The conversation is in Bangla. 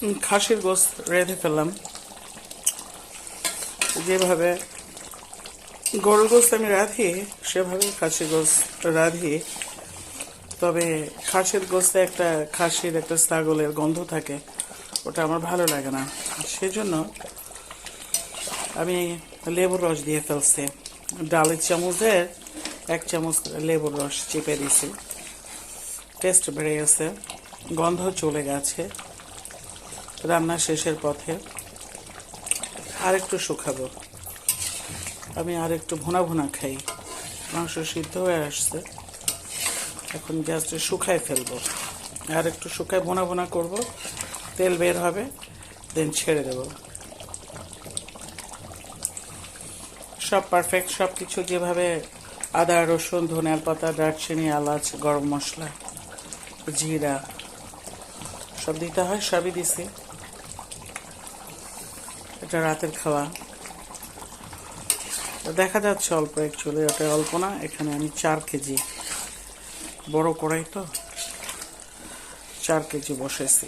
খাসির গোশত রেঁধে ফেললাম। যেভাবে গরুর গোশত আমি রাঁধি সেভাবে খাসির গোশত রাঁধি, তবে খাসির গোশতে একটা খাসির একটা ছাগলের গন্ধ থাকে, ওটা আমার ভালো লাগে না। সেজন্য আমি লেবুর রস দিয়ে ফেলছি। ডালের চামচের 1 চামচ লেবুর রস চেপে দিয়েছি। টেস্ট বেড়ে গেছে, গন্ধ চলে গেছে। রান্না শেষের পথে আর একটু শুকাবো। আমি আর একটু ভুনা ভুনা খাই। মাংস সিদ্ধ হয়ে আসছে, এখন জাস্ট শুকায় ফেলবো। আর একটু শুকায় ভুনা ভুনা করবো, তেল বের হবে, দেন ছেড়ে দেব। সব পারফেক্ট, সব কিছু যেভাবে আদা রসুন ধনিয়ার পাতা দারচিনি এলাচ গরম মশলা জিরা সব দিতে হয়, সবই দিছি। এটা রাতের খাওয়া। দেখা যাচ্ছে অল্প, অ্যাকচুয়ালি ওটা অল্প না। এখানে আমি 4 কেজি, বড় কড়াই তো 4 কেজি বসেছি।